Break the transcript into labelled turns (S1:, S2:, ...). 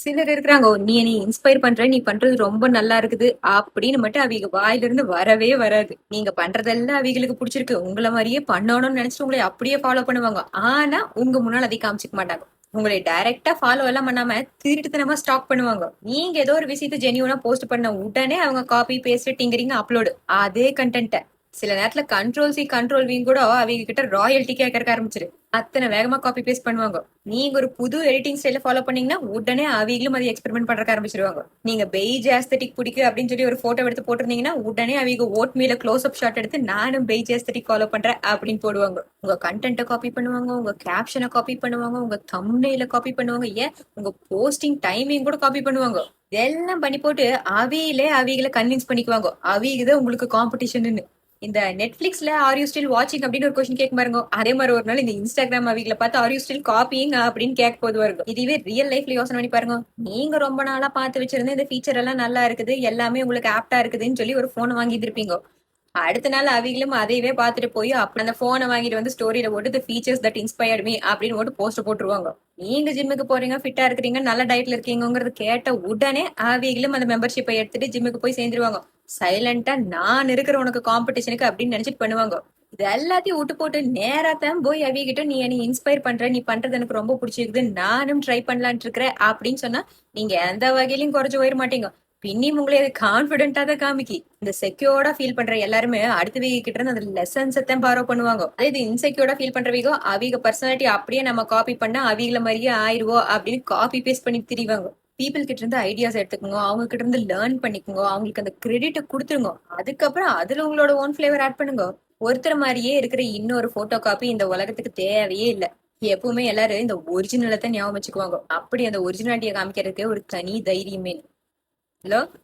S1: சிலர் இருக்கிறாங்க, நீ இன்ஸ்பயர் பண்ற, நீ பண்றது ரொம்ப நல்லா இருக்குது அப்படின்னு மட்டும் அவிங்க வாயில இருந்து வரவே வராது. நீங்க பண்றதெல்லாம் அவிங்களுக்கு புடிச்சிருக்கு. உங்கள மாரியே பண்ணணும்னு நினைச்சிட்டு உங்களை அப்படியே ஃபாலோ பண்ணுவாங்க. ஆனா உங்க முன்னால அதை காமிச்சுக்க மாட்டாங்க. உங்களை டைரக்டா ஃபாலோ எல்லாம் பண்ணாம திருட்டுத்தனமா ஸ்டாக் பண்ணுவாங்க. நீங்க ஏதோ ஒரு விஷயத்த ஜெனியூனா போஸ்ட் பண்ண உடனே அவங்க காப்பி பேஸ்ட் டிங்கரிங் அப்லோடு அதே கண்டென்ட்ட சில நேரத்துல கண்ட்ரோல் சி கண்ட்ரோல் வீ கூட அவங்க கிட்ட ராயல்டி கேட்கறக்க ஆரம்பிச்சிரு. அத்தனை வேகமா காப்பி பேஸ்ட் பண்ணுவாங்க. நீங்க ஒரு புது எடிட்டிங் ஸ்டைல ஃபாலோ பண்ணீங்கன்னா உடனே அவங்களும் அதை எக்ஸ்பெரிமெண்ட் பண்றக்க ஆரம்பிச்சிருவாங்க. நீங்க பெய்ஜ் ஆஸ்தட்டிக் பிடிக்கு அப்படின்னு சொல்லி ஒரு போட்டோ எடுத்து போட்டிருந்தீங்கன்னா உடனே அவங்க ஓட் மீல க்ளோஸ் அப் ஷாட் எடுத்து நானும் பெய்ஜ் ஆஸ்தட்டிக் ஃபாலோ பண்றேன் அப்படின்னு போடுவாங்க. உங்க கண்டென்ட்டை காப்பி பண்ணுவாங்க, உங்க கேப்ஷனை காப்பி பண்ணுவாங்க, உங்க தம்ப்நெயில காப்பி பண்ணுவாங்க, ஏன் உங்க போஸ்டிங் டைமிங் கூட காப்பி பண்ணுவாங்க. இதெல்லாம் பண்ணி போட்டு அவிகளை கன்வின்ஸ் பண்ணிக்குவாங்க அவிகதான் உங்களுக்கு காம்படிஷன். இந்த நெட்ஃபிளிக்ஸ்ல ஆர் யூ ஸ்டில் வாட்சிங் அப்படின்னு ஒரு கொஸ்டின் கேட்க பாருங்க. அதே மாதிரி ஒரு நாள் இந்த இன்ஸ்டாகிராம் அவிகளை பார்த்து ஆர் யூ ஸ்டில் காப்பிங் அப்படின்னு கேட்க போது வருங்க. இதுவே ரியல் லைஃப்ல யோசனை பண்ணி பாருங்க. நீங்க ரொம்ப நாளா பார்த்து வச்சிருந்த இந்த ஃபீச்சர் எல்லாம் நல்லா இருக்குது, எல்லாமே உங்களுக்கு ஆப்டா இருக்குதுன்னு சொல்லி ஒரு போன் வாங்கி இருப்பீங்க. அடுத்த நாள் அவிகளும் அதையவே பார்த்துட்டு போய் அப்ப அந்த போனை வாங்கிட்டு வந்து ஸ்டோரியில போட்டு தி ஃபீச்சர்ஸ் தட் இன்ஸ்பயர்ட் மீ அப்படின்னு போட்டு போஸ்ட் போட்டுருவாங்க. நீங்க ஜிம்முக்கு போறீங்க, ஃபிட்டா இருக்கிறீங்க, நல்ல டயட்ல இருக்கீங்கிறது கேட்ட உடனே அவிகளும் அந்த மெம்பர்ஷிப்பை எடுத்துட்டு ஜிம்முக்கு போய் சேர்ந்துருவாங்க. சைலண்டா நான் இருக்கிற உனக்கு காம்படிஷனுக்கு அப்படின்னு நினைச்சிட்டு பண்ணுவாங்க. இது எல்லாத்தையும் விட்டு போட்டு நேராத்தான் போய் அவிகிட்ட நீ என்னை இன்ஸ்பயர் பண்ற, நீ பண்றது எனக்கு ரொம்ப பிடிச்சிருக்குது, நானும் ட்ரை பண்ணலான் இருக்கிறேன் அப்படின்னு சொன்னா நீங்க எந்த வகையிலும் குறைஞ்சு போயிட மாட்டீங்க. பின்னி உங்களை அது கான்பிடென்டா தான் காமிக்கி. இந்த செக்யூர்டா ஃபீல் பண்ற எல்லாருமே அடுத்த வீக் கிட்ட இருந்து அந்த லெசன்ஸ் தான் பாரோ பண்ணுவாங்க. அதே இது இன்செக்யூர்டா ஃபீல் பண்றவங்க அவங்க பர்சனாலிட்டி அப்படியே நம்ம காப்பி பண்ணா அவங்கள மாதிரியே ஆயிருவோம் அப்படின்னு காப்பி பேஸ்ட் பண்ணி திரிவாங்க. பீப்புள் கிட்ட இருந்து ஐடியாஸ் எடுத்துக்கோங்க, அவங்க கிட்ட இருந்து லேர்ன் பண்ணிக்கோங்க, அவங்களுக்கு அந்த கிரெடிட் கொடுத்துருங்க. அதுக்கப்புறம் அதுல உங்களோட ஓன் ஃபிளேவர் ஆட் பண்ணுங்க. ஒருத்தர் மாதிரியே இருக்கிற இன்னொரு போட்டோ காப்பி இந்த உலகத்துக்கு தேவையே இல்லை. எப்பவுமே எல்லாரும் இந்த ஒரிஜினலை தான் ஞாபகம் வச்சுக்குவாங்க. அப்படி அந்த ஒரிஜினாலிட்டியை காமிக்கிறதுக்கு ஒரு தனி தைரியமே. ஹலோ.